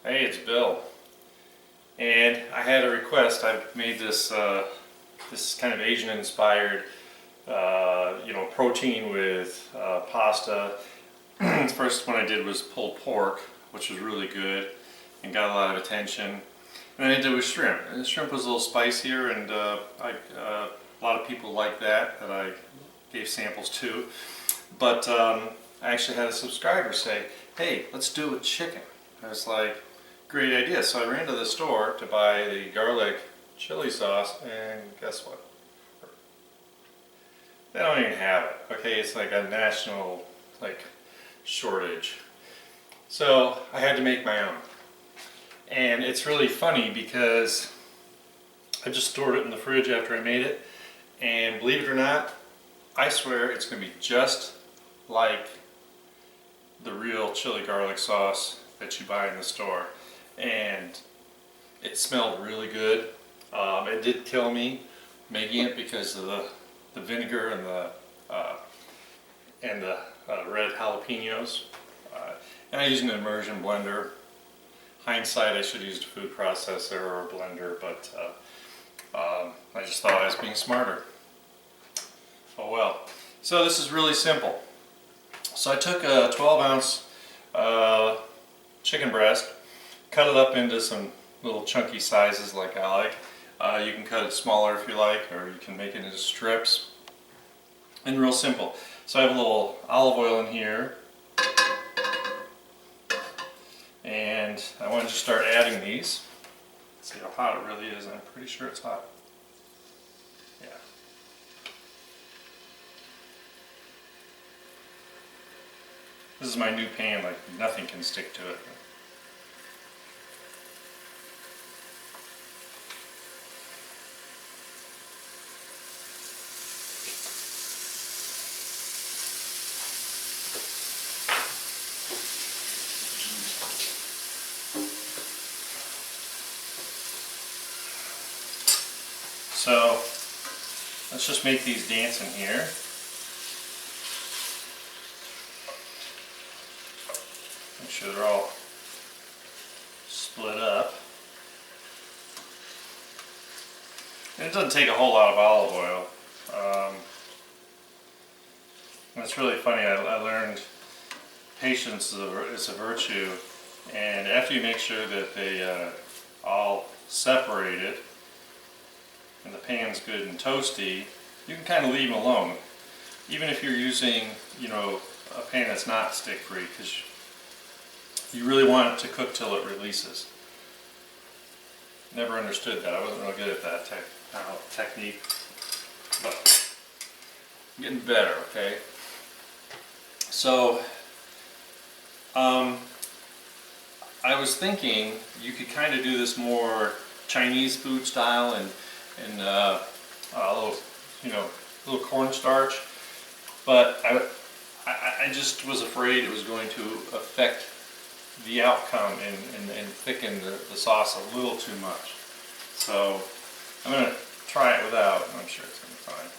Hey, it's Bill, and I had a request. I've made this this kind of Asian-inspired, protein with pasta. The first one I did was pulled pork, which was really good and got a lot of attention. And then I did with shrimp, and the shrimp was a little spicier, and a lot of people like that I gave samples to. But I actually had a subscriber say, "Hey, let's do it with chicken." I was like, great idea. So I ran to the store to buy the garlic chili sauce, and guess what? They don't even have it. Okay, it's like a national shortage. So I had to make my own. And it's really funny because I just stored it in the fridge after I made it, and believe it or not, I swear it's going to be just like the real chili garlic sauce that you buy in the store. And it smelled really good. It did kill me making it because of the vinegar and the red jalapenos. And I used an immersion blender. Hindsight, I should have used a food processor or a blender, but I just thought I was being smarter. Oh well. So this is really simple. So I took a 12-ounce chicken breast, cut it up into some little chunky sizes like I like. You can cut it smaller if you like, or you can make it into strips. And real simple. So I have a little olive oil in here. And I want to just start adding these. Let's see how hot it really is. I'm pretty sure it's hot. Yeah. This is my new pan, like nothing can stick to it. So let's just make these dance in here. Make sure they're all split up. And it doesn't take a whole lot of olive oil. It's really funny, I learned patience is a virtue, and after you make sure that they all separated and the pan's good and toasty, you can kind of leave them alone. Even if you're using, a pan that's not stick-free, because you really want it to cook till it releases. Never understood that. I wasn't real good at that technique, but I'm getting better, okay? So, I was thinking you could kind of do this more Chinese food style and a little cornstarch, but I just was afraid it was going to affect the outcome and thicken the sauce a little too much. So I'm going to try it without, and I'm sure it's going to be fine.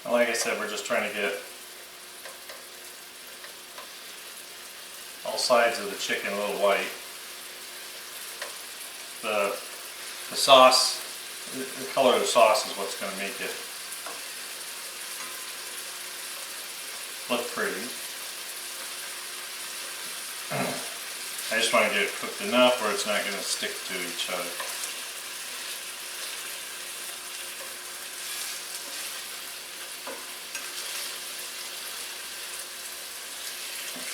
And like I said, we're just trying to get all sides of the chicken a little white. The sauce, the color of the sauce is what's going to make it look pretty. I just want to get it cooked enough where it's not going to stick to each other.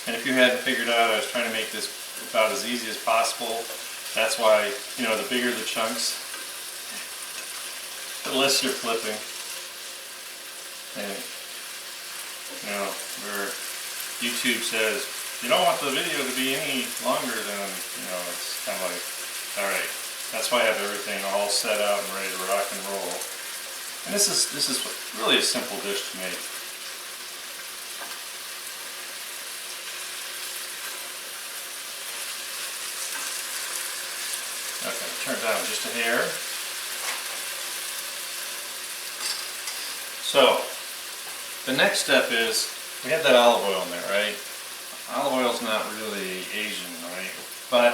And if you hadn't figured out, I was trying to make this about as easy as possible. That's why, the bigger the chunks, the less you're flipping. And, where YouTube says, you don't want the video to be any longer than, it's kind of like, alright, that's why I have everything all set out and ready to rock and roll. And this is really a simple dish to make. Okay, turn it down just a hair. So, the next step is we had that olive oil in there, right? Olive oil's not really Asian, right? But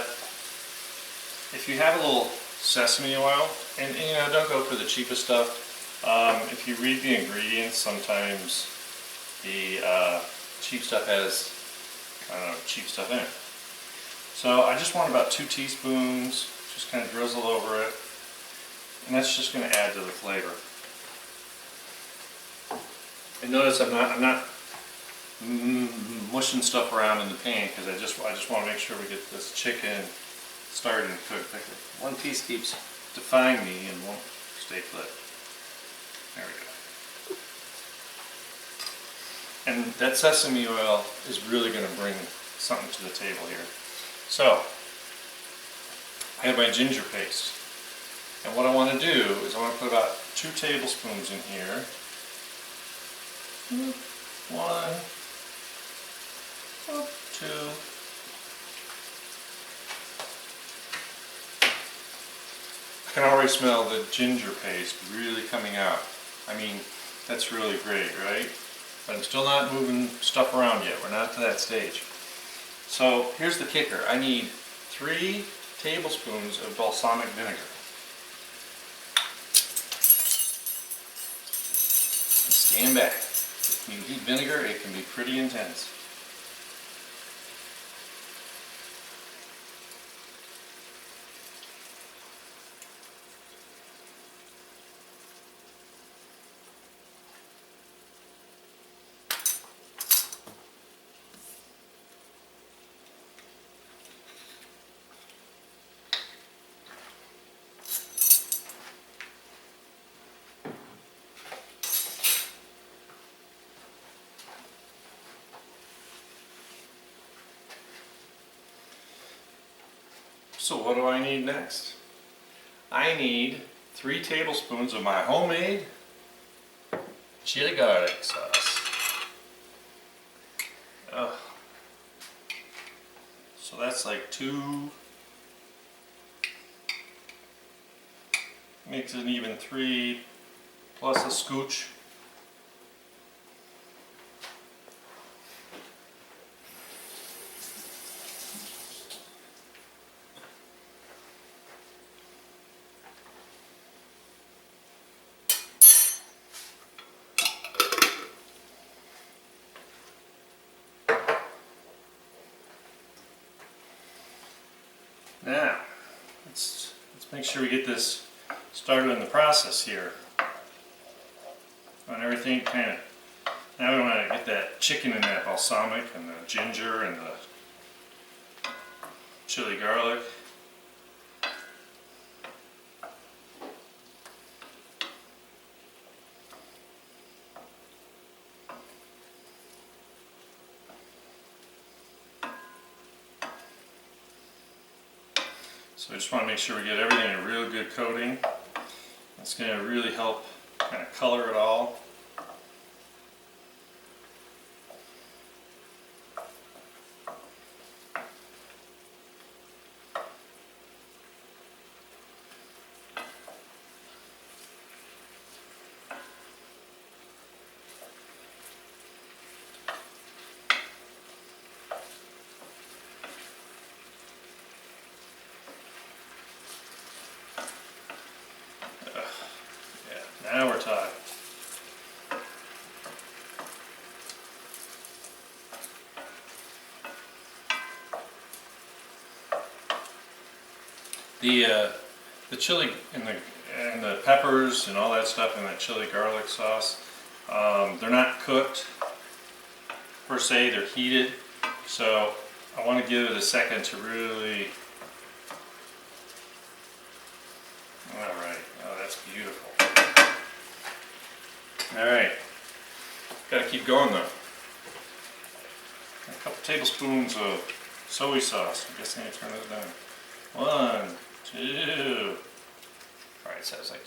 if you have a little sesame oil, and you know, don't go for the cheapest stuff. If you read the ingredients, sometimes the cheap stuff has cheap stuff in it. So I just want about 2 teaspoons, just kind of drizzle over it, and that's just going to add to the flavor. And notice I'm not mushing stuff around in the pan because I just want to make sure we get this chicken started and cooked quickly. One piece keeps defying me and won't stay put. There we go. And that sesame oil is really going to bring something to the table here. So, I have my ginger paste. And what I want to do is I want to put about 2 tablespoons in here. 1, 2. I can already smell the ginger paste really coming out. I mean, that's really great, right? But I'm still not moving stuff around yet. We're not to that stage. So here's the kicker. I need 3 tablespoons of balsamic vinegar. And stand back. When you heat vinegar, it can be pretty intense. So what do I need next? I need 3 tablespoons of my homemade chili garlic sauce. So that's like 2, makes it even 3 plus a scooch. Now, let's make sure we get this started in the process here. On everything kind of, now we want to get that chicken and that balsamic and the ginger and the chili garlic. So I just want to make sure we get everything a real good coating. It's going to really help kind of color it all. Now we're talking. The chili and the peppers and all that stuff in that chili garlic sauce, they're not cooked per se, they're heated. So I want to give it a second to really. Alright, oh that's beautiful. Alright, got to keep going though. A couple tablespoons of soy sauce. I guess I need to turn it down. 1, 2. Alright, so it's like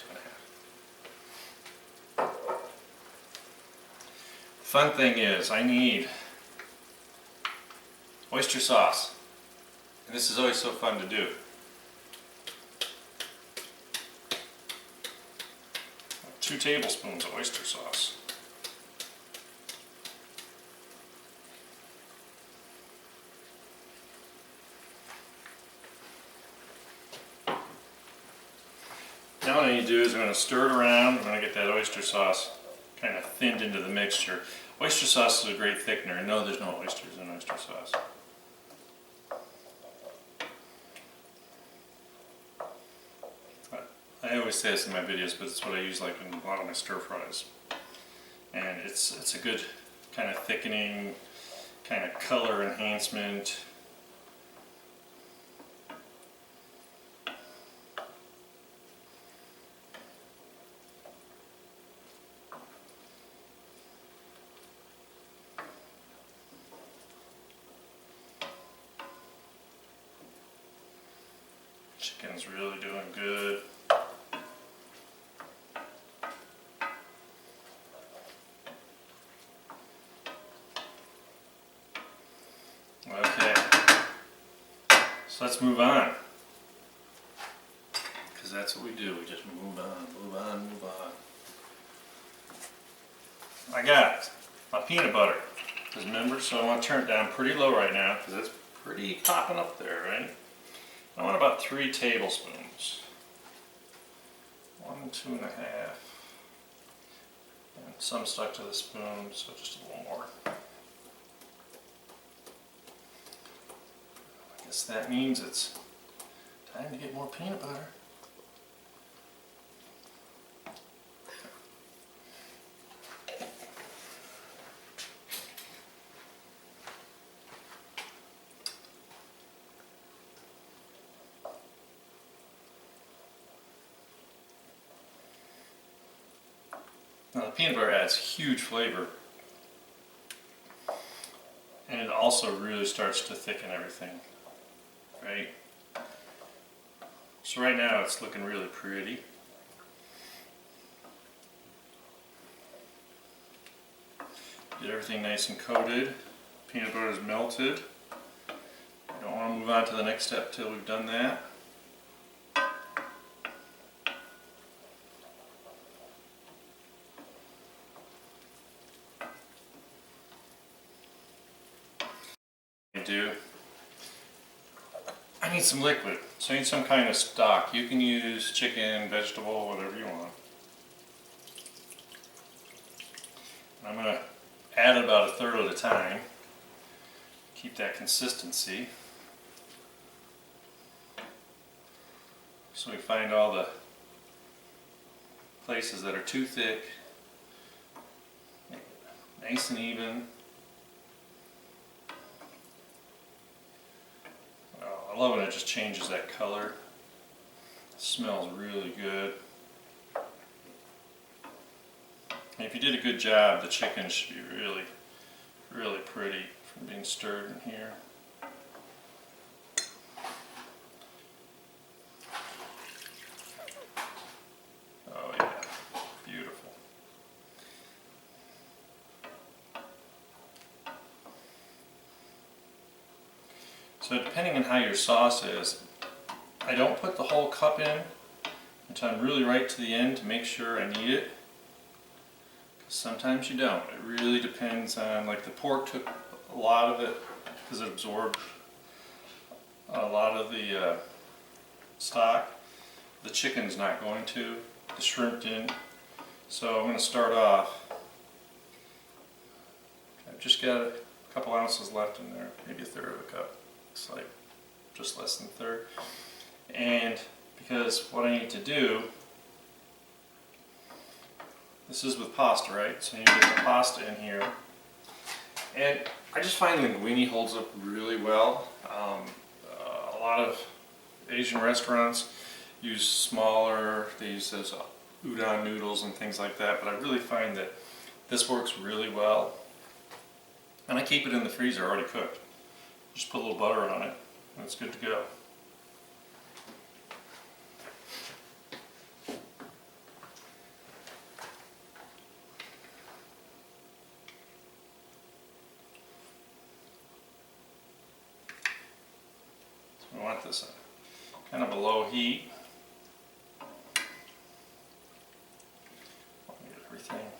2.5. The fun thing is, I need oyster sauce. And this is always so fun to do. 2 tablespoons of oyster sauce. what I need to do is I'm going to stir it around. I'm going to get that oyster sauce kind of thinned into the mixture. Oyster sauce is a great thickener, and no, there's no oysters in oyster sauce. I always say this in my videos, but it's what I use like in a lot of my stir fries. And it's a good kind of thickening, kind of color enhancement. Chicken's really doing good. Okay, so let's move on, because that's what we do, we just move on, move on, move on. I got my peanut butter, because remember, so I want to turn it down pretty low right now, because it's pretty popping up there, right? I want about 3 tablespoons. 1, 2.5. And some stuck to the spoon, so just a little more. I guess that means it's time to get more peanut butter. Now the peanut butter adds huge flavor, and it also really starts to thicken everything, right? So right now it's looking really pretty. Get everything nice and coated. Peanut butter is melted. I don't want to move on to the next step till we've done that. I need some liquid, so I need some kind of stock. You can use chicken, vegetable, whatever you want. I'm going to add about 1/3 at a time. Keep that consistency. So we find all the places that are too thick, nice and even. I love when it just changes that color. It smells really good. And if you did a good job, the chicken should be really, really pretty from being stirred in here. Oh yeah, beautiful. So depending on how your sauce is, I don't put the whole cup in until I'm really right to the end to make sure I need it. Sometimes you don't. It really depends on, like the pork took a lot of it because it absorbed a lot of the stock. The chicken's not going to. The shrimp didn't. So I'm going to start off. I've just got a couple ounces left in there, maybe 1/3 of a cup. Looks like just less than 1/3. And because what I need to do, this is with pasta, right? So you get the pasta in here. And I just find linguine holds up really well. A lot of Asian restaurants use smaller, they use those udon noodles and things like that, but I really find that this works really well. And I keep it in the freezer already cooked. Just put a little butter on it, and it's good to go. So we want this kind of a low heat. Get everything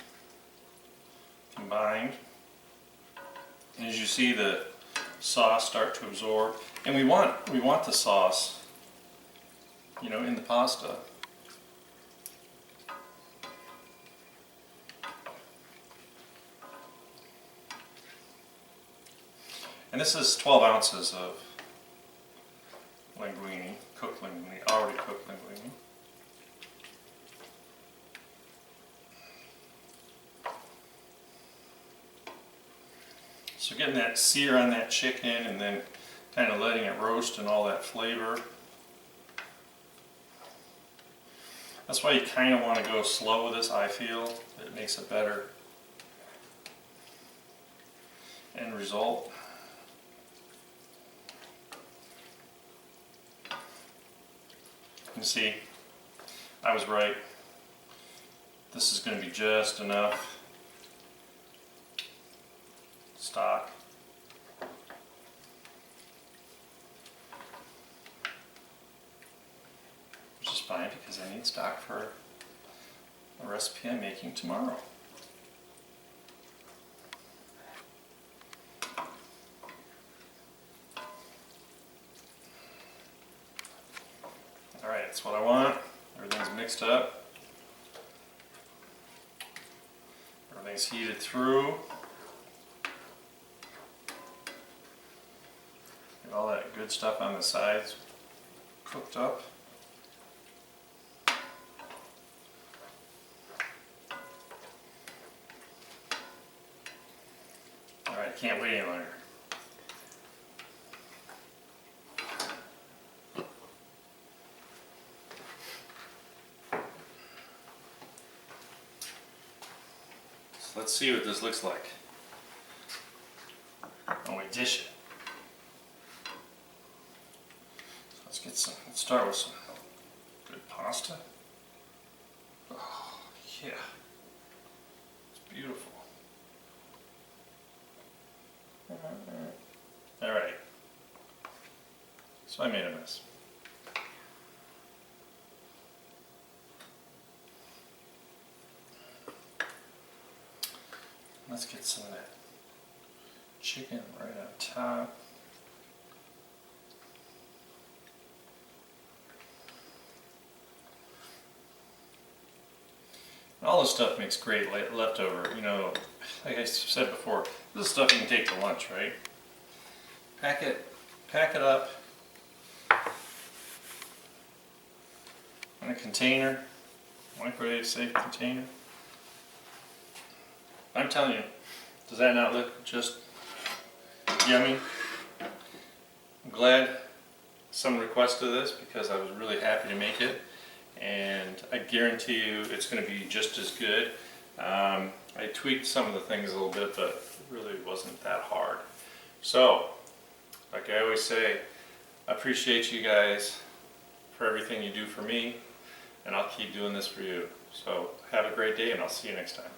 combined. And as you see the sauce start to absorb, and we want the sauce, you know, in the pasta. And this is 12 ounces of linguine, cooked linguine, already cooked linguine. So getting that sear on that chicken and then kind of letting it roast and all that flavor. That's why you kind of want to go slow with this, I feel. It makes a better end result. You can see, I was right. This is going to be just enough stock. Which is fine because I need stock for a recipe I'm making tomorrow. Alright, that's what I want. Everything's mixed up. Everything's heated through. Get all that good stuff on the sides cooked up. Alright, can't wait any longer. So let's see what this looks like when we dish it. So let's start with some good pasta. Oh, yeah. It's beautiful. Alright. So I made a mess. Let's get some of that chicken right on top. All this stuff makes great leftover, you know, like I said before, this is stuff you can take to lunch, right? Pack it up in a container, microwave safe container. I'm telling you, does that not look just yummy? I'm glad someone requested this because I was really happy to make it. And I guarantee you it's going to be just as good. I tweaked some of the things a little bit, but it really wasn't that hard. So, like I always say, I appreciate you guys for everything you do for me, and I'll keep doing this for you. So, have a great day, and I'll see you next time.